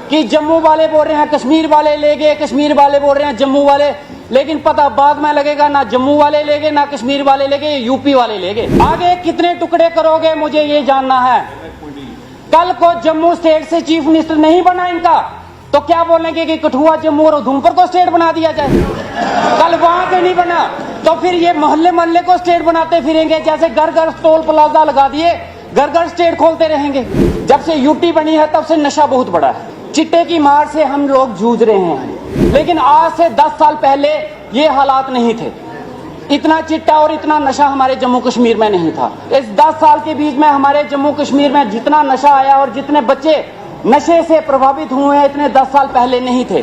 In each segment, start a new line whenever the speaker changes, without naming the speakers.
कि जम्मू वाले बोल रहे हैं कश्मीर वाले ले गए, कश्मीर वाले बोल रहे हैं जम्मू वाले, लेकिन पता बाद में लगेगा ना जम्मू वाले ले गए ना कश्मीर वाले ले गए, यूपी वाले ले गए। आगे कितने टुकड़े करोगे मुझे ये जानना है। कल को जम्मू स्टेट से चीफ मिनिस्टर नहीं बना इनका तो क्या बोलेंगे कि कठुआ जम्मू और उधमपुर को स्टेट बना दिया जाए। कल वहां से नहीं बना तो फिर ये मोहल्ले मोहल्ले को स्टेट बनाते फिरेंगे, जैसे घर घर टोल प्लाजा लगा दिए, घर घर स्टेट खोलते रहेंगे। जब से यूटी बनी है तब से नशा बहुत बड़ा है, चिट्टे की मार से हम लोग जूझ रहे हैं। लेकिन आज से 10 साल पहले ये हालात नहीं थे, इतना चिट्टा और इतना नशा हमारे जम्मू कश्मीर में नहीं था। इस 10 साल के बीच में हमारे जम्मू कश्मीर में जितना नशा आया और जितने बच्चे नशे से प्रभावित हुए हैं इतने 10 साल पहले नहीं थे।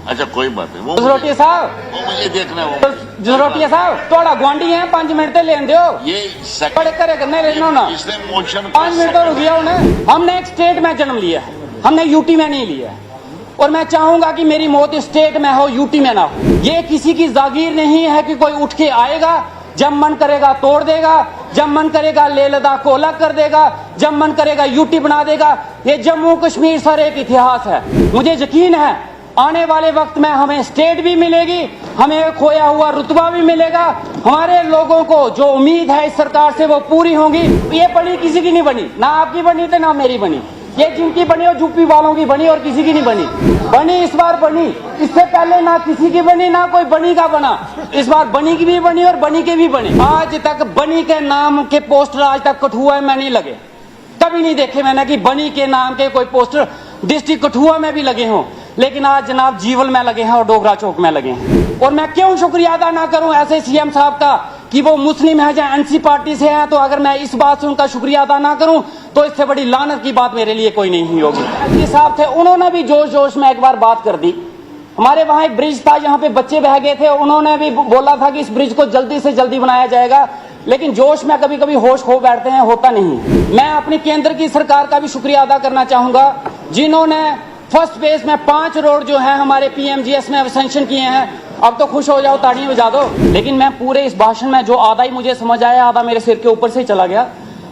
अच्छा कोई बात नहीं,
जसरोटिया साहब
वो मुझे देखना है।
जसरोटिया साहब थोड़ा गुआंढी है, 5 मिनट तो लेन दो,
ये
बड़े करे करने लेना ना,
इसने मोशन
5 मिनट तो रुक गया उन्हें। हमने एक स्टेट में जन्म लिया है, हमने यूटी में नहीं लिया है, और मैं चाहूंगा कि मेरी मौत स्टेट में हो, यूटी में ना हो। ये किसी की जागीर नहीं है कि कोई उठ के आएगा, जब मन करेगा तोड़ देगा, जब मन करेगा लेह लद्दाख को अलग कर देगा, जब मन करेगा यूटी बना देगा। ये जम्मू कश्मीर सर एक इतिहास है। मुझे यकीन है आने वाले वक्त में हमें स्टेट भी मिलेगी, हमें खोया हुआ रुतबा भी मिलेगा। हमारे लोगों को जो उम्मीद है इस सरकार से वो पूरी होंगी। ये बनी किसी की नहीं बनी, ना आपकी बनी तो ना मेरी बनी, ये जिनकी बनी और यूपी वालों की बनी और किसी की नहीं बनी। बनी इस बार बनी, इससे पहले ना किसी की बनी ना कोई बनी का बना। इस बार बनी की भी बनी और बनी के भी बने। आज तक बनी के नाम के पोस्टर आज तक कठुआ में नहीं लगे, कभी नहीं देखे मैंने कि बनी के नाम के कोई पोस्टर डिस्ट्रिक्ट कठुआ में भी लगे हों। लेकिन आज जनाब जीवल में लगे हैं और डोगरा चौक में लगे हैं। और मैं क्यों शुक्रिया अदा ना करूं ऐसे सीएम साहब का कि वो मुस्लिम है या एनसी पार्टी से हैं, तो अगर मैं इस बात से उनका शुक्रिया अदा ना करूं तो इससे बड़ी लानत की बात मेरे लिए कोई नहीं होगी। एनसी साहब थे, उन्होंने भी जोश जोश में एक बार बात कर दी। हमारे वहां एक ब्रिज था, यहाँ पे बच्चे बह गए थे, उन्होंने भी बोला था कि इस ब्रिज को जल्दी से जल्दी बनाया जाएगा, लेकिन जोश में कभी कभी होश खो बैठते हैं, होता नहीं। मैं अपनी केंद्र की सरकार का भी शुक्रिया अदा करना चाहूंगा जिन्होंने फर्स्ट फेज में 5 रोड जो है हमारे पीएमजीएस में सैंक्शन किए हैं। अब तो खुश हो जाओ, ताड़ियां बजा दो। लेकिन मैं पूरे इस भाषण में जो आधा ही मुझे समझ आया, आधा मेरे सिर के ऊपर से चला गया,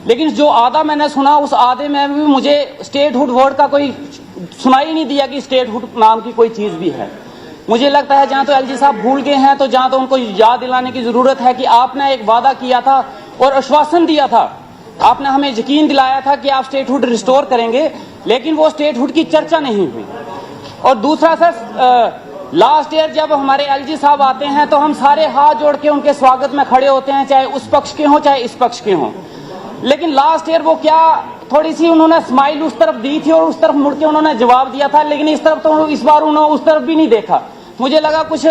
लेकिन जो आधा मैंने सुना उस आधे में भी मुझे स्टेटहुड वर्ड का कोई सुनाई नहीं दिया कि स्टेटहुड नाम की कोई चीज भी है। मुझे लगता है जहां तो एलजी साहब भूल गए हैं तो जहां तो उनको याद दिलाने की जरूरत है कि आपने एक वादा किया था और आश्वासन दिया था, आपने हमें यकीन दिलाया था कि आप स्टेटहुड रिस्टोर करेंगे, लेकिन वो स्टेटहुड की चर्चा नहीं हुई। और दूसरा सर, लास्ट ईयर जब हमारे एलजी साहब आते हैं तो हम सारे हाथ जोड़ के उनके स्वागत में खड़े होते हैं, चाहे उस पक्ष के हों चाहे इस पक्ष के हों। लेकिन लास्ट ईयर वो क्या थोड़ी सी उन्होंने स्माइल उस तरफ दी थी और उस तरफ मुड़ के उन्होंने जवाब दिया था, लेकिन इस तरफ तो इस बार उन्होंने उस तरफ भी नहीं देखा। मुझे लगा कुछ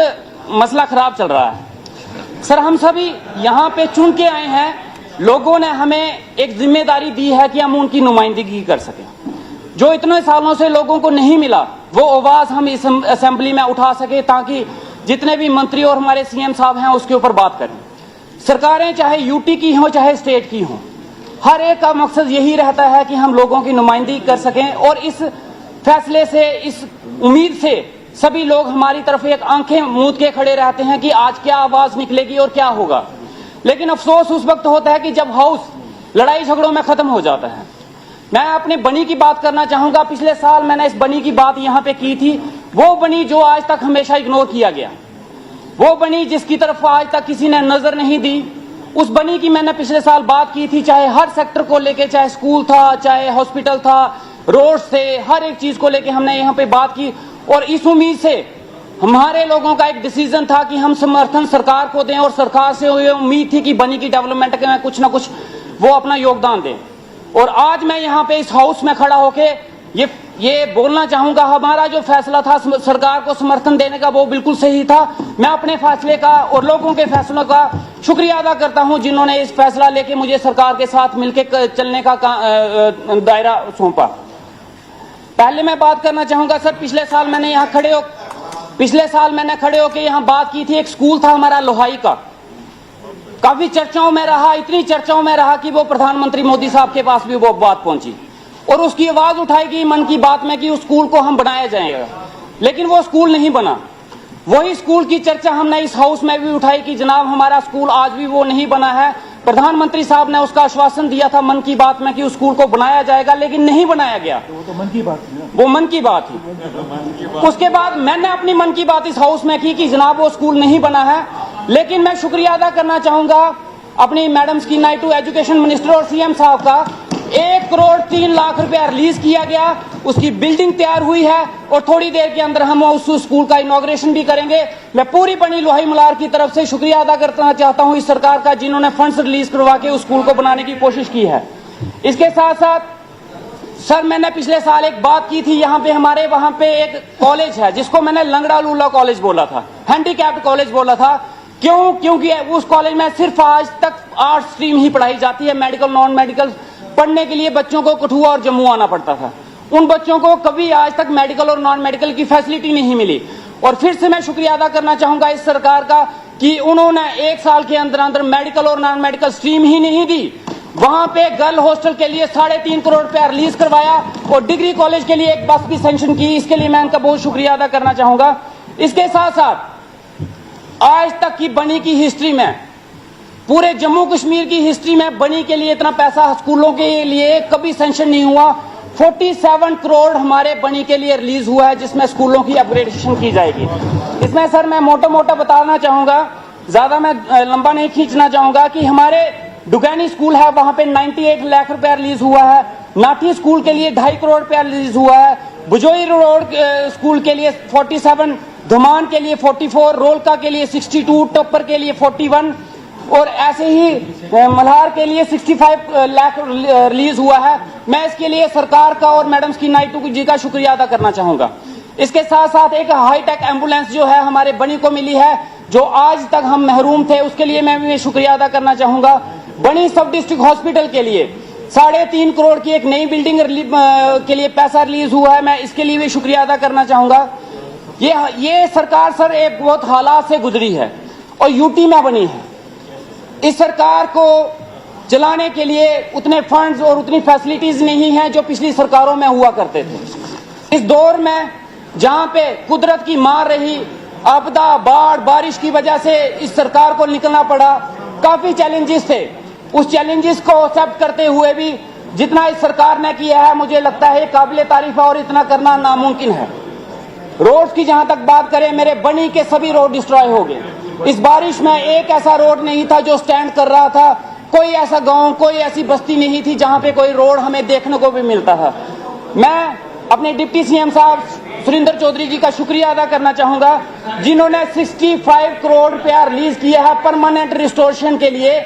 मसला खराब चल रहा है। सर हम सभी यहाँ पे चुन के आए हैं, लोगों ने हमें एक जिम्मेदारी दी है कि हम उनकी नुमाइंदगी कर सकें। जो इतने सालों से लोगों को नहीं मिला वो आवाज हम इस असेंबली में उठा सके, ताकि जितने भी मंत्री और हमारे सीएम साहब हैं उसके ऊपर बात करें। सरकारें चाहे यूटी की हों चाहे स्टेट की हों, हर एक का मकसद यही रहता है कि हम लोगों की नुमाइंदगी कर सकें। और इस फैसले से, इस उम्मीद से सभी लोग हमारी तरफ एक आंखें मूंद के खड़े रहते हैं कि आज क्या आवाज निकलेगी और क्या होगा। लेकिन अफसोस उस वक्त होता है कि जब हाउस लड़ाई झगड़ों में खत्म हो जाता है। मैं अपने बनी की बात करना चाहूंगा। पिछले साल मैंने इस बनी की बात यहाँ पे की थी, वो बनी जो आज तक हमेशा इग्नोर किया गया, वो बनी जिसकी तरफ आज तक किसी ने नजर नहीं दी, उस बनी की मैंने पिछले साल बात की थी। चाहे हर सेक्टर को लेके, चाहे स्कूल था, चाहे हॉस्पिटल था, रोड से, हर एक चीज को लेके हमने यहाँ पे बात की। और इस उम्मीद से हमारे लोगों का एक डिसीजन था कि हम समर्थन सरकार को दें और सरकार से ये उम्मीद थी कि बनी की डेवलपमेंट में कुछ ना कुछ वो अपना योगदान दें। और आज मैं यहाँ पे इस हाउस में खड़ा होके ये बोलना चाहूंगा, हमारा जो फैसला था सरकार को समर्थन देने का वो बिल्कुल सही था। मैं अपने फैसले का और लोगों के फैसलों का शुक्रिया अदा करता हूं जिन्होंने इस फैसला लेके मुझे सरकार के साथ मिलकर चलने का दायरा सौंपा। पहले मैं बात करना चाहूंगा सर, पिछले साल मैंने खड़े होकर यहाँ बात की थी। एक स्कूल था हमारा लोहाई का, काफी चर्चाओं में रहा, इतनी चर्चाओं में रहा कि वो प्रधानमंत्री मोदी साहब के पास भी वो बात पहुंची और उसकी आवाज उठाई गई मन की बात में कि उस स्कूल को हम बनाया जाएगा, लेकिन वो स्कूल नहीं बना। वही स्कूल की चर्चा हमने इस हाउस में भी उठाई कि जनाब हमारा स्कूल आज भी वो नहीं बना है, प्रधानमंत्री साहब ने उसका आश्वासन दिया था मन की बात में कि उस स्कूल को बनाया जाएगा, लेकिन नहीं बनाया गया।
वो तो मन की बात थी ना।
वो मन की बात थी। उसके बाद मैंने अपनी मन की बात इस हाउस में की कि जनाब वो स्कूल नहीं बना है। लेकिन मैं शुक्रिया अदा करना चाहूंगा अपनी madam ski Naidu education minister और सीएम साहब का। 1 करोड़ 3 लाख रुपया रिलीज किया गया, उसकी बिल्डिंग तैयार हुई है और थोड़ी देर के अंदर हम उस स्कूल का इनॉग्रेशन भी करेंगे। मैं पूरी बनी लोहाई मलार की तरफ से शुक्रिया अदा करना चाहता हूं इस सरकार का, जिन्होंने फंड्स रिलीज करवा के उस स्कूल को बनाने की कोशिश की है। इसके साथ साथ सर मैंने पिछले साल एक बात की थी, यहाँ पे हमारे वहां पे एक कॉलेज है जिसको मैंने लंगड़ा लूला कॉलेज बोला था, हैंडीकैप्ड कॉलेज बोला था। क्यों? क्योंकि उस कॉलेज में सिर्फ आज तक आर्ट स्ट्रीम ही पढ़ाई जाती है, मेडिकल नॉन मेडिकल पढ़ने के लिए बच्चों को कठुआ और जम्मू आना पड़ता था। उन बच्चों को कभी आज तक मेडिकल और नॉन मेडिकल की फैसिलिटी नहीं मिली। और फिर से मैं शुक्रिया अदा करना चाहूंगा इस सरकार का कि उन्होंने 1 साल के अंदर अंदर मेडिकल और नॉन मेडिकल स्ट्रीम ही नहीं दी, वहां पे गर्ल हॉस्टल के लिए 3.5 करोड़ रुपया रिलीज करवाया और डिग्री कॉलेज के लिए एक बस भी सैंक्शन की। इसके लिए मैं इनका बहुत शुक्रिया अदा करना चाहूंगा। इसके साथ साथ आज तक की बनी की हिस्ट्री में, पूरे जम्मू कश्मीर की हिस्ट्री में बनी के लिए इतना पैसा स्कूलों के लिए कभी सैंक्शन नहीं हुआ। 47 करोड़ हमारे बनी के लिए रिलीज हुआ है, जिसमें स्कूलों की अपग्रेडेशन की जाएगी। इसमें सर मैं मोटा मोटा बताना चाहूंगा, ज्यादा मैं लंबा नहीं खींचना चाहूंगा, कि हमारे डुगैनी स्कूल है वहां पे 98 लाख रुपया रिलीज हुआ है। नाटी स्कूल के लिए 2.5 करोड़ रुपया रिलीज हुआ है। बुजोई रोड स्कूल के लिए 47, धुमान के लिए 44, रोलका के लिए 62, टॉपर के लिए 41 और ऐसे ही मल्हार के लिए 65 लाख रिलीज हुआ है। मैं इसके लिए सरकार का और मैडम स्की नायडू जी का शुक्रिया अदा करना चाहूंगा। इसके साथ साथ एक हाईटेक एम्बुलेंस जो है हमारे बनी को मिली है, जो आज तक हम महरूम थे, उसके लिए मैं भी शुक्रिया अदा करना चाहूंगा। बनी सब डिस्ट्रिक्ट हॉस्पिटल के लिए 3.5 करोड़ की एक नई बिल्डिंग के लिए पैसा रिलीज हुआ है, मैं इसके लिए भी शुक्रिया अदा करना चाहूंगा। ये सरकार सर एक बहुत हालात से गुजरी है और यूटी में बनी है। इस सरकार को चलाने के लिए उतने फंड्स और उतनी फैसिलिटीज नहीं है जो पिछली सरकारों में हुआ करते थे। इस दौर में जहां पे कुदरत की मार रही, आपदा, बाढ़, बारिश की वजह से इस सरकार को निकलना पड़ा, काफी चैलेंजेस थे। उस चैलेंजेस को एक्सेप्ट करते हुए भी जितना इस सरकार ने किया है, मुझे लगता है काबिले तारीफ है और इतना करना नामुमकिन है। रोड्स की जहां तक बात करें, मेरे बनी के सभी रोड डिस्ट्रॉय हो गए। इस बारिश में एक ऐसा रोड नहीं था जो स्टैंड कर रहा था, कोई ऐसा गांव, कोई ऐसी बस्ती नहीं थी जहां पे कोई रोड हमें देखने को भी मिलता था। मैं अपने डिप्टी सीएम साहब सुरेंद्र चौधरी जी का शुक्रिया अदा करना चाहूंगा, जिन्होंने 65 करोड़ रुपया रिलीज किया है परमानेंट रिस्टोरेशन के लिए,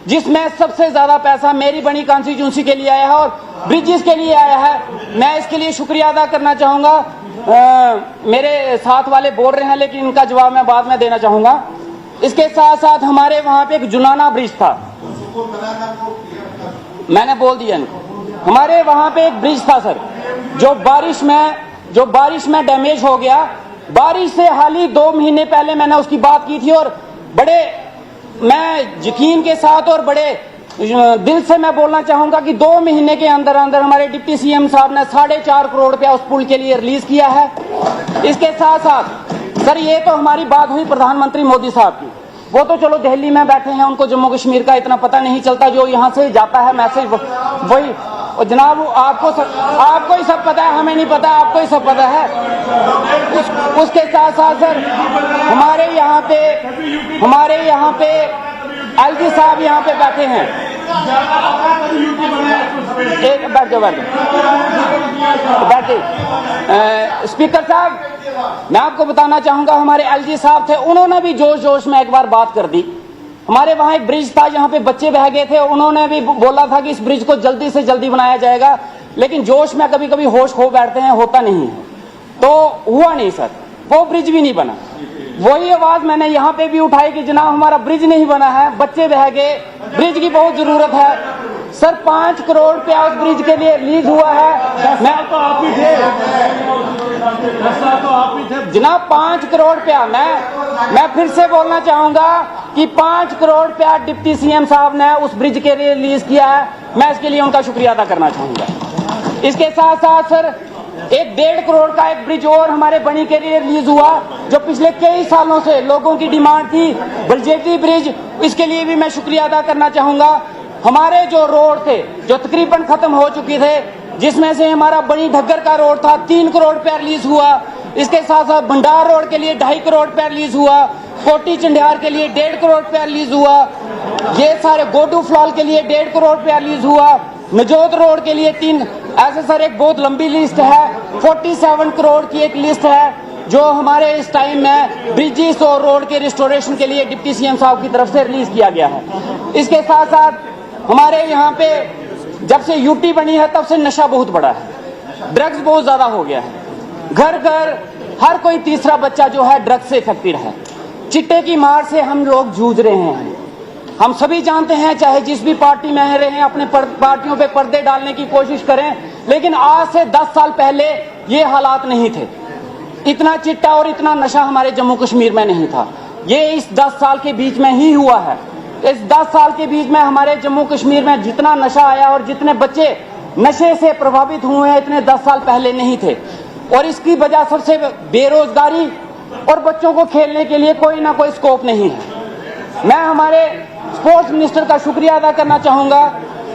जिसमें सबसे ज्यादा पैसा मेरी बनी कॉन्स्टिट्यूंसी के लिए आया है और ब्रिजेस के लिए आया है। मैं इसके लिए शुक्रिया अदा करना चाहूंगा। मेरे साथ वाले बोल रहे हैं लेकिन इनका जवाब मैं बाद में देना चाहूंगा। इसके साथ साथ हमारे वहां पे एक जुलाना ब्रिज था, मैंने बोल दिया इनको। हमारे वहां पे एक ब्रिज था सर, जो बारिश में डैमेज हो गया। बारिश से हाल ही 2 महीने पहले मैंने उसकी बात की थी और बड़े मैं यकीन के साथ और बड़े दिल से मैं बोलना चाहूंगा कि 2 महीने के अंदर अंदर हमारे डिप्टी सीएम साहब ने 4.5 करोड़ रुपया उस पुल के लिए रिलीज किया है। इसके साथ साथ सर ये तो हमारी बात हुई प्रधानमंत्री मोदी साहब की, वो तो चलो दिल्ली में बैठे हैं, उनको जम्मू कश्मीर का इतना पता नहीं चलता, जो यहाँ से जाता है मैसेज वही। और जनाब आपको ही सब पता है, हमें नहीं पता, आपको ही सब पता है। उसके साथ साथ सर हमारे यहाँ पे एलजी साहब यहाँ पे बैठे हैं, एक बैठ जाओ स्पीकर साहब, मैं आपको बताना चाहूंगा हमारे एलजी साहब थे, उन्होंने भी जोश जोश में एक बार बात कर दी। हमारे वहां एक ब्रिज था जहां पे बच्चे बह गए थे, उन्होंने भी बोला था कि इस ब्रिज को जल्दी से जल्दी बनाया जाएगा, लेकिन जोश में कभी कभी होश खो बैठते हैं, होता नहीं है, तो हुआ नहीं सर, वो ब्रिज भी नहीं बना। वही आवाज मैंने यहाँ पे भी उठाई कि जनाब हमारा ब्रिज नहीं बना है, बच्चे बह गए, ब्रिज की बहुत जरूरत है। सर 5 करोड़ रुपया उस ब्रिज के लिए रिलीज हुआ है। मैं तो आप ही थे जनाब, 5 करोड़ रुपया। मैं फिर से बोलना चाहूंगा कि 5 करोड़ रुपया डिप्टी सीएम साहब ने उस ब्रिज के लिए रिलीज किया है, मैं इसके लिए उनका शुक्रिया अदा करना चाहूंगा। इसके साथ साथ सर एक 1.5 करोड़ का एक ब्रिज और हमारे बनी के लिए रिलीज हुआ, जो पिछले कई सालों से लोगों की डिमांड थी, बलजेती ब्रिज। इसके लिए भी मैं शुक्रिया अदा करना चाहूंगा। हमारे जो रोड थे जो तकरीबन खत्म हो चुके थे, जिसमें से हमारा बनी ढग्गर का रोड था 3 करोड़ रुपया रिलीज हुआ। इसके साथ साथ भंडार रोड के लिए 2.5 करोड़ रुपया रिलीज हुआ, कोटी चंडियार के लिए 1.5 करोड़ रुपया रिलीज हुआ, ये सारे गोडू फ्लॉल के लिए 1.5 करोड़ रुपया रिलीज हुआ, नजोत रोड के लिए 3। ऐसे सर एक बहुत लंबी लिस्ट है, 47 करोड़ की एक लिस्ट है जो हमारे इस टाइम में ब्रिजेस और रोड के रिस्टोरेशन के लिए डिप्टी सीएम साहब की तरफ से रिलीज किया गया है। इसके साथ साथ हमारे यहाँ पे जब से यूटी बनी है तब से नशा बहुत बढ़ा है, ड्रग्स बहुत ज्यादा हो गया है। घर घर हर कोई तीसरा बच्चा जो है ड्रग्स से इफेक्टेड है। चिट्टे की मार से हम लोग जूझ रहे हैं। हम सभी जानते हैं, चाहे जिस भी पार्टी में रहे, अपने पार्टियों पे पर्दे डालने की कोशिश करें, लेकिन आज से 10 साल पहले ये हालात नहीं थे। इतना चिट्टा और इतना नशा हमारे जम्मू कश्मीर में नहीं था। ये इस 10 साल के बीच में ही हुआ है। इस 10 साल के बीच में हमारे जम्मू कश्मीर में जितना नशा आया और जितने बच्चे नशे से प्रभावित हुए हैं, इतने 10 साल पहले नहीं थे। और इसकी वजह सबसे बेरोजगारी और बच्चों को खेलने के लिए कोई ना कोई स्कोप नहीं है। मैं हमारे स्पोर्ट्स मिनिस्टर का शुक्रिया अदा करना चाहूंगा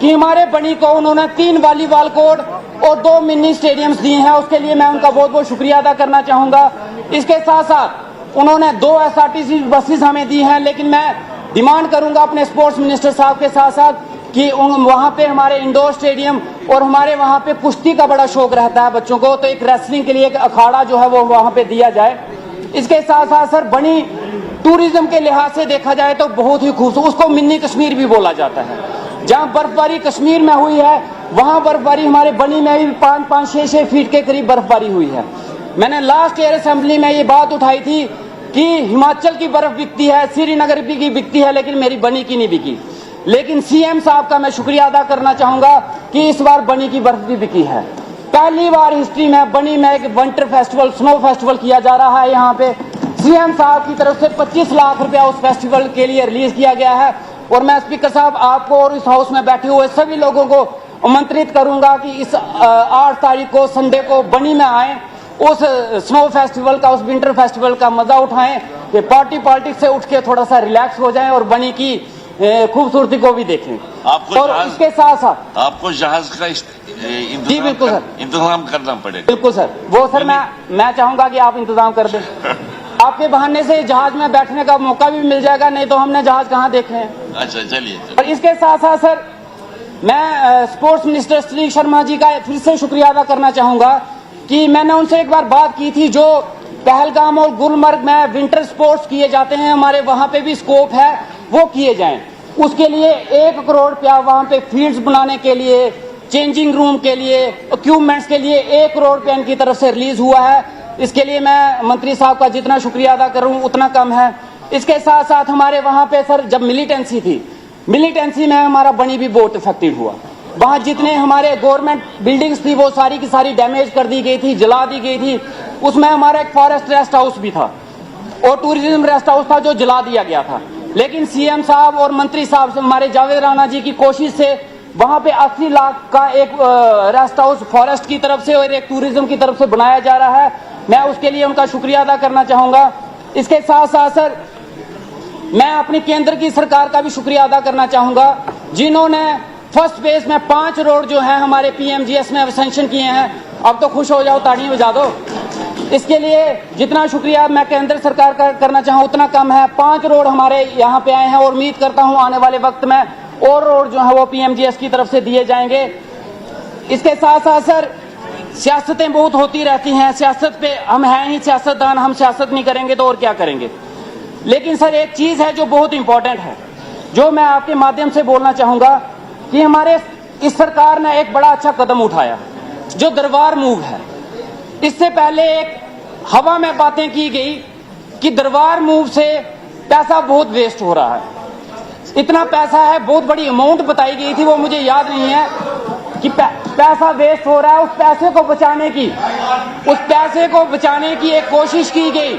कि हमारे बनी को उन्होंने 3 वॉलीबॉल कोर्ट और 2 मिनी स्टेडियम्स दिए हैं, उसके लिए मैं उनका बहुत बहुत शुक्रिया अदा करना चाहूंगा। इसके साथ साथ उन्होंने 2 SRTC बसेस हमें दी हैं, लेकिन मैं डिमांड करूंगा अपने स्पोर्ट्स मिनिस्टर साहब के साथ साथ कि वहां पे हमारे इंडोर स्टेडियम और हमारे वहां पे कुश्ती का बड़ा शौक रहता है बच्चों को, तो एक रेसलिंग के लिए एक अखाड़ा जो है वो वहां पे दिया जाए। इसके साथ साथ सर बनी टूरिज्म के लिहाज से देखा जाए तो बहुत ही खूबसूरत, उसको मिनी कश्मीर भी बोला जाता है। जहां बर्फबारी कश्मीर में हुई है, वहां बर्फबारी हमारे बनी में भी 5-6 फीट के करीब बर्फबारी हुई है। मैंने लास्ट ईयर असेंबली में ये बात उठाई थी कि हिमाचल की बर्फ बिकती है, श्रीनगर की बिकती है, लेकिन मेरी बनी की नहीं बिकी। लेकिन सीएम साहब का मैं शुक्रिया अदा करना चाहूंगा कि इस बार बनी की बर्फ भी बिकी है। पहली बार हिस्ट्री में बनी में एक विंटर फेस्टिवल, स्नो फेस्टिवल किया जा रहा है। यहाँ पे सीएम साहब की तरफ से 25 लाख रुपया उस फेस्टिवल के लिए रिलीज किया गया है। और मैं स्पीकर साहब आपको और इस हाउस में बैठे हुए सभी लोगों को आमंत्रित करूंगा कि इस 8 तारीख को संडे को बनी में आए, उस स्नो फेस्टिवल का, उस विंटर फेस्टिवल का मजा उठाएं, कि पार्टी पॉलिटिक्स से उठ के थोड़ा सा रिलैक्स हो जाएं और बनी की खूबसूरती को भी देखें।
आपको
और इसके साथ साथ
आपको जहाज का
जी बिल्कुल सर,
इंतजाम करना पड़ेगा।
बिल्कुल सर, वो सर मैं चाहूंगा कि आप इंतजाम कर दें। आपके बहाने से जहाज में बैठने का मौका भी मिल जाएगा, नहीं तो हमने जहाज कहाँ देखे हैं।
अच्छा चलिए।
और इसके साथ साथ सर मैं स्पोर्ट्स मिनिस्टर श्री शर्मा जी का फिर से शुक्रिया अदा करना चाहूंगा कि मैंने उनसे एक बार बात की थी, जो पहलगाम और गुलमर्ग में विंटर स्पोर्ट्स किए जाते हैं, हमारे वहां पे भी स्कोप है, वो किए जाएं। उसके लिए 1 करोड़ रुपया वहां पे फील्ड्स बनाने के लिए, चेंजिंग रूम के लिए, इक्विपमेंट्स के लिए 1 करोड़ रुपया इनकी तरफ से रिलीज हुआ है। इसके लिए मैं मंत्री साहब का जितना शुक्रिया अदा करूं उतना कम है। इसके साथ साथ हमारे वहां पे सर जब मिलिटेंसी थी, मिलिटेंसी में हमारा बनी भी बहुत इफेक्टिव हुआ। वहां जितने हमारे गवर्नमेंट बिल्डिंग्स थी वो सारी की सारी डैमेज कर दी गई थी, जला दी गई थी। उसमें हमारा एक फॉरेस्ट रेस्ट हाउस भी था और टूरिज्म रेस्ट हाउस था जो जला दिया गया था। लेकिन सीएम साहब और मंत्री साहब से, हमारे जावेद राणा जी की कोशिश से वहां पे 80 लाख का एक रेस्ट हाउस फॉरेस्ट की तरफ से और एक टूरिज्म की तरफ से बनाया जा रहा है। मैं उसके लिए उनका शुक्रिया अदा करना चाहूंगा। इसके साथ साथ सर मैं अपनी केंद्र की सरकार का भी शुक्रिया अदा करना चाहूंगा, जिन्होंने फर्स्ट फेज में 5 रोड जो है हमारे पीएमजीएस में सैंक्शन किए हैं। अब तो खुश हो जाओ, ताड़ियां बजा दो। इसके लिए जितना शुक्रिया मैं केंद्र सरकार का करना चाहूँ उतना कम है। 5 रोड हमारे यहाँ पे आए हैं और उम्मीद करता हूँ आने वाले वक्त में और रोड जो है वो पीएमजीएस की तरफ से दिए जाएंगे। इसके साथ साथ सर सियासतें बहुत होती रहती हैं, सियासत पे हम हैं ही सियासतदान, हम सियासत नहीं करेंगे तो और क्या करेंगे। लेकिन सर एक चीज है जो बहुत इंपॉर्टेंट है, जो मैं आपके माध्यम से बोलना चाहूंगा कि हमारे इस सरकार ने एक बड़ा अच्छा कदम उठाया, जो दरबार मूव है। इससे पहले एक हवा में बातें की गई कि दरबार मूव से पैसा बहुत वेस्ट हो रहा है, इतना पैसा है, बहुत बड़ी अमाउंट बताई गई थी, वो मुझे याद नहीं है कि पैसा वेस्ट हो रहा है। उस पैसे को बचाने की एक कोशिश की गई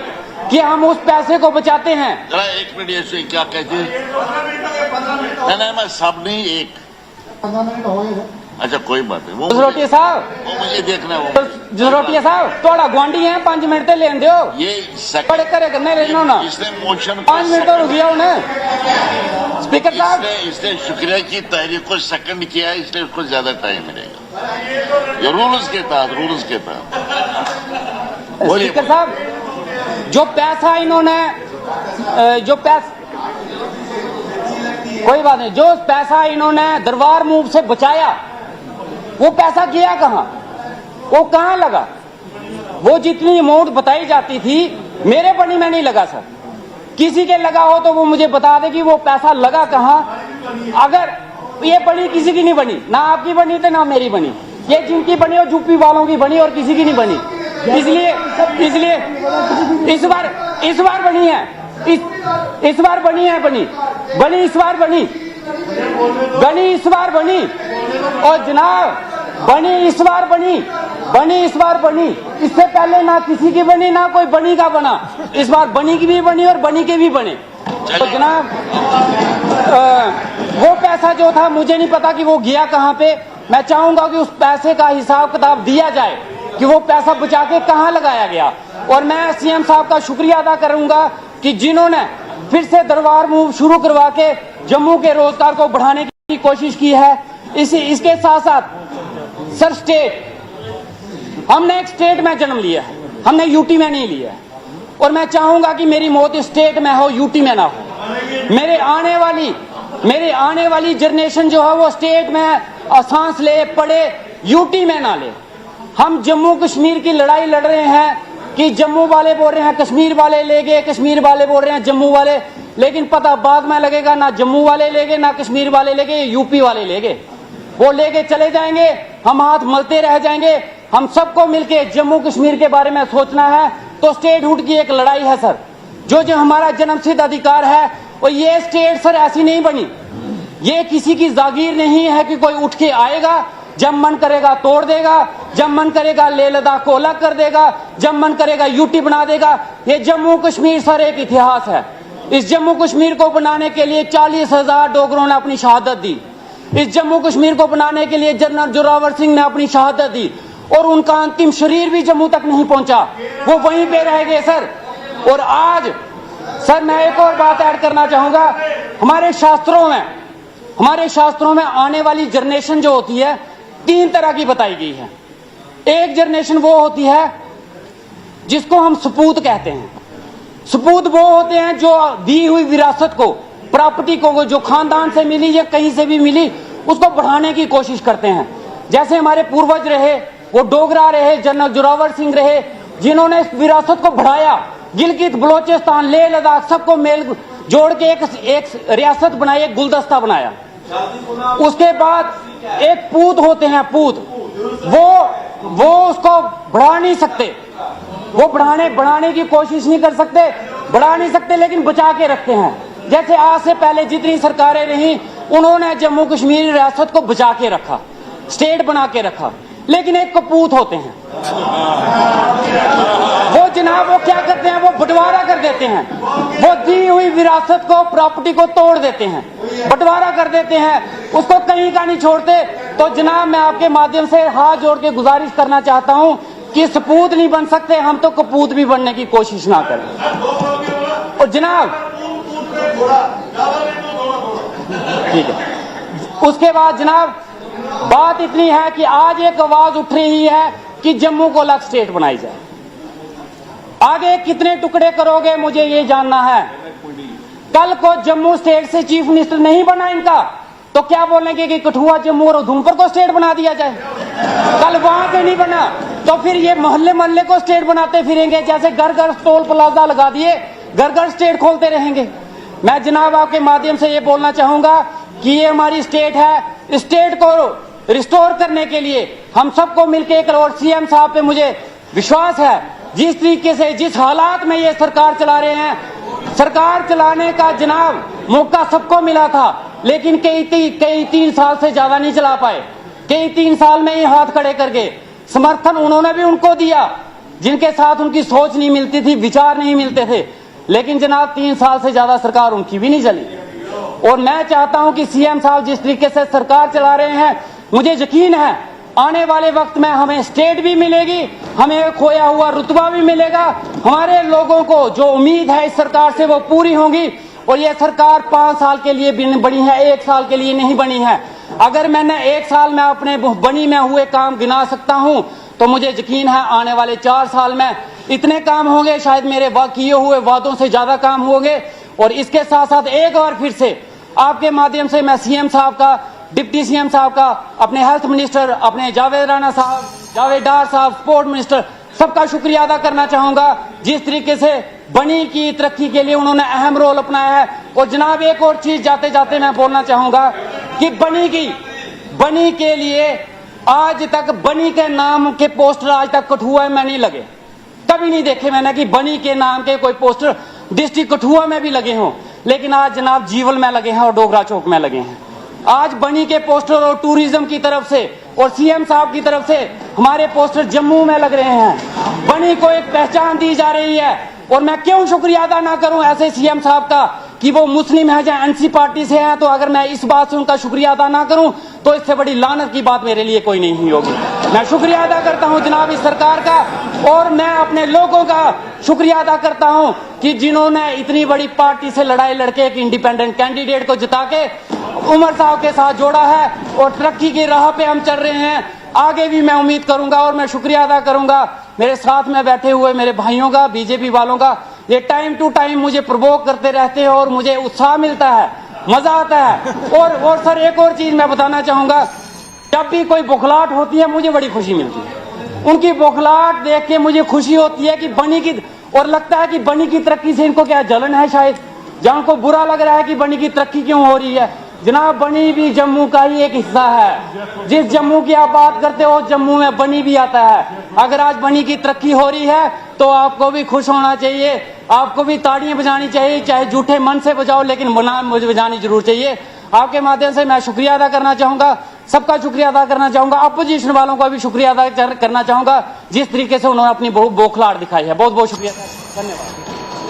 कि हम उस पैसे को बचाते हैं।
जरा 1 मिनट ये क्या कहते हैं? नहीं मैं सब नहीं, एक
15 मिनट हो गए।
अच्छा कोई बात नहीं, वो
जसरोटिया साहब
मुझे देखना है वो।
जसरोटिया साहब थोड़ा गुआंढी है, 5 मिनट तो लेन दो,
ये
बड़े करे करने रहना ना,
इसने मोशन
5 मिनट तो रुक गया उन्हें। स्पीकर साहब
इसने शुक्रिया की तहरीक को सेकंड किया है, इसलिए उसको ज्यादा टाइम मिलेगा, ये रूल्स के तहत। बोलिए।
स्पीकर साहब जो पैसा इन्होंने कोई बात नहीं, जो पैसा इन्होंने दरबार मूव से बचाया वो पैसा गया कहां, वो कहां लगा? वो जितनी अमाउंट बताई जाती थी मेरे बनी में नहीं लगा सर, किसी के लगा हो तो वो मुझे बता दे कि वो पैसा लगा कहां। अगर ये बनी किसी की नहीं बनी, ना आपकी बनी तो ना मेरी बनी, ये जिनकी बनी और यूपी वालों की बनी और किसी की नहीं बनी। इसलिए इस बार बनी है, इस बार बनी है, बनी इस बार बनी और जनाब बनी इस बार बनी, इससे पहले ना किसी की बनी ना कोई बनी का बना, इस बार बनी की भी बनी और बनी के भी बने। तो जनाब वो पैसा जो था मुझे नहीं पता कि वो गया कहां पे, मैं चाहूंगा कि उस पैसे का हिसाब किताब दिया जाए कि वो पैसा बचा के कहां लगाया गया। और मैं सीएम साहब का शुक्रिया अदा करूंगा कि जिन्होंने फिर से दरबार मूव शुरू करवा के जम्मू के रोजगार को बढ़ाने की कोशिश की है। इसके साथ साथ सर हमने एक स्टेट में जन्म लिया है, हमने यूटी में नहीं लिया है, और मैं चाहूंगा कि मेरी मौत स्टेट में हो, यूटी में ना हो। मेरे आने वाली जनरेशन जो है वो स्टेट में सांस ले पड़े, यूटी में ना ले। हम जम्मू कश्मीर की लड़ाई लड़ रहे हैं कि जम्मू वाले बोल रहे हैं कश्मीर वाले ले गए, कश्मीर वाले बोल रहे हैं जम्मू वाले, लेकिन पता बाद में लगेगा ना जम्मू वाले ले गए ना कश्मीर वाले ले गए, यूपी वाले ले गए। वो लेके चले जाएंगे, हम हाथ मलते रह जाएंगे। हम सबको मिलके जम्मू कश्मीर के बारे में सोचना है। तो स्टेटहुड की एक लड़ाई है सर, जो हमारा जन्मसिद्ध अधिकार है। और ये स्टेट सर ऐसी नहीं बनी, ये किसी की जागीर नहीं है कि कोई उठ के आएगा, जब मन करेगा तोड़ देगा, जब मन करेगा लेह लद्दाख को अलग कर देगा, जब मन करेगा यूटी बना देगा। ये जम्मू कश्मीर सर एक इतिहास है। इस जम्मू कश्मीर को बनाने के लिए 40,000 डोगरों ने अपनी शहादत दी। इस जम्मू कश्मीर को बनाने के लिए जनरल जोरावर सिंह ने अपनी शहादत दी, और उनका अंतिम शरीर भी जम्मू तक नहीं पहुंचा, वो वहीं पे रह गए सर। और आज सर मैं एक और बात ऐड करना चाहूंगा, हमारे शास्त्रों में आने वाली जनरेशन जो होती है 3 तरह की बताई गई है। एक जनरेशन वो होती है जिसको हम सपूत कहते हैं। सपूत वो होते हैं जो दी हुई विरासत को, प्रॉपर्टी को, जो खानदान से मिली या कहीं से भी मिली, उसको बढ़ाने की कोशिश करते हैं। जैसे हमारे पूर्वज रहे, वो डोगरा रहे, जनरल जोरावर सिंह रहे, जिन्होंने इस विरासत को बढ़ाया। गिलगित बलोचिस्तान लेह लद्दाख सबको मेल जोड़ के एक रियासत बनाई, एक गुलदस्ता बनाया। उसके बाद एक पूत होते हैं, पूत वो उसको बढ़ा नहीं सकते, वो बढ़ाने की कोशिश नहीं कर सकते, बढ़ा नहीं सकते, लेकिन बचा के रखते हैं। जैसे आज से पहले जितनी सरकारें रही उन्होंने जम्मू कश्मीर रियासत को बचा के रखा, स्टेट बना के रखा। लेकिन एक कपूत होते हैं, वो जनाब वो क्या करते हैं, वो बंटवारा कर देते हैं, वो दी हुई विरासत को, प्रॉपर्टी को तोड़ देते हैं, बंटवारा कर देते हैं, उसको कहीं का नहीं छोड़ते। तो जनाब मैं आपके माध्यम से हाथ जोड़ के गुजारिश करना चाहता हूं कि सपूत नहीं बन सकते हम, तो कपूत भी बनने की कोशिश ना करें। और जनाब ठीक है, उसके बाद जनाब बात इतनी है कि आज एक आवाज उठ रही है कि जम्मू को अलग स्टेट बनाई जाए। आगे कितने टुकड़े करोगे मुझे ये जानना है। कल को जम्मू स्टेट से चीफ मिनिस्टर नहीं बना इनका, तो क्या बोलेंगे कि कठुआ, जम्मू और उधमपुर को स्टेट बना दिया जाए। कल वहां से नहीं बना तो फिर ये मोहल्ले मोहल्ले को स्टेट बनाते फिरेंगे, जैसे घर घर टोल प्लाजा लगा दिए, घर घर स्टेट खोलते रहेंगे। मैं जनाब आपके माध्यम से ये बोलना चाहूंगा कि ये हमारी स्टेट है, स्टेट को रिस्टोर करने के लिए हम सबको मिलकर, और सीएम साहब पे मुझे विश्वास है, जिस तरीके से जिस हालात में ये सरकार चला रहे हैं, सरकार चलाने का जनाब मौका सबको मिला था, लेकिन कई 3 साल से ज्यादा नहीं चला पाए। कई 3 साल में ही हाथ खड़े करके समर्थन उन्होंने भी उनको दिया जिनके साथ उनकी सोच नहीं मिलती थी, विचार नहीं मिलते थे, लेकिन जनाब 3 साल से ज्यादा सरकार उनकी भी नहीं चली। और मैं चाहता हूं कि सीएम साहब जिस तरीके से सरकार चला रहे हैं, मुझे यकीन है आने वाले वक्त में हमें स्टेट भी मिलेगी, हमें खोया हुआ रुतबा भी मिलेगा। हमारे लोगों को जो उम्मीद है इस सरकार से वो पूरी होंगी। और ये सरकार 5 साल के लिए बनी है, 1 साल के लिए नहीं बनी है। अगर मैंने 1 साल में अपने बनी में हुए काम गिना सकता हूं तो मुझे यकीन है आने वाले 4 साल में इतने काम होंगे, शायद मेरे किए हुए वादों से ज्यादा काम होंगे। और इसके साथ साथ एक बार फिर से आपके माध्यम से मैं सीएम साहब का, डिप्टी सीएम साहब का, अपने हेल्थ मिनिस्टर, अपने जावेद राणा साहब, जावेद डार साहब, स्पोर्ट मिनिस्टर, सबका शुक्रिया अदा करना चाहूंगा जिस तरीके से बनी की तरक्की के लिए उन्होंने अहम रोल अपनाया है। और जनाब एक और चीज जाते जाते मैं बोलना चाहूंगा कि बनी के लिए आज तक बनी के नाम के पोस्टर आज तक कठुआ में नहीं लगे, कभी नहीं देखे मैंने कि बनी के नाम के कोई पोस्टर डिस्ट्रिक्ट कठुआ में भी लगे हों। लेकिन आज जनाब जीवल में लगे हैं और डोगरा चौक में लगे हैं। आज बनी के पोस्टर और टूरिज्म की तरफ से और सीएम साहब की तरफ से हमारे पोस्टर जम्मू में लग रहे हैं। बनी को एक पहचान दी जा रही है। और मैं क्यों शुक्रिया अदा ना करूं ऐसे सीएम साहब का कि वो मुस्लिम है, या एनसी पार्टी से हैं। तो अगर मैं इस बात से उनका शुक्रिया अदा ना करूं तो इससे बड़ी लानत की बात मेरे लिए कोई नहीं होगी। मैं शुक्रिया अदा करता हूं जनाब इस सरकार का, और मैं अपने लोगों का शुक्रिया अदा करता हूं कि जिन्होंने इतनी बड़ी पार्टी से लड़ाई लड़के एक इंडिपेंडेंट कैंडिडेट को जिता के उमर साहब के साथ जोड़ा है और तरक्की की राह पे हम चल रहे हैं। आगे भी मैं उम्मीद करूंगा और मैं शुक्रिया अदा करूंगा मेरे साथ में बैठे हुए मेरे भाइयों का, बीजेपी वालों का। ये टाइम टू टाइम मुझे प्रोवोक करते रहते हैं और मुझे उत्साह मिलता है, मजा आता है। और सर एक और चीज मैं बताना चाहूंगा, जब भी कोई बौखलाहट होती है मुझे बड़ी खुशी मिलती है। उनकी बौखलाहट देख के मुझे खुशी होती है कि बनी की, और लगता है कि बनी की तरक्की से इनको क्या जलन है शायद, जहां उनको बुरा लग रहा है कि बनी की तरक्की क्यों हो रही है। जनाब बनी भी जम्मू का ही एक हिस्सा है। जिस जम्मू की आप बात करते हो जम्मू में बनी भी आता है। अगर आज बनी की तरक्की हो रही है तो आपको भी खुश होना चाहिए, आपको भी ताड़ियां बजानी चाहिए, चाहे झूठे मन से बजाओ लेकिन मुझे बजानी जरूर चाहिए। आपके माध्यम से मैं शुक्रिया अदा करना चाहूंगा, सबका शुक्रिया अदा करना चाहूंगा, अपोजिशन वालों का भी शुक्रिया अदा करना चाहूंगा जिस तरीके से उन्होंने अपनी बौखलाहट दिखाई है। बहुत बहुत शुक्रिया, धन्यवाद।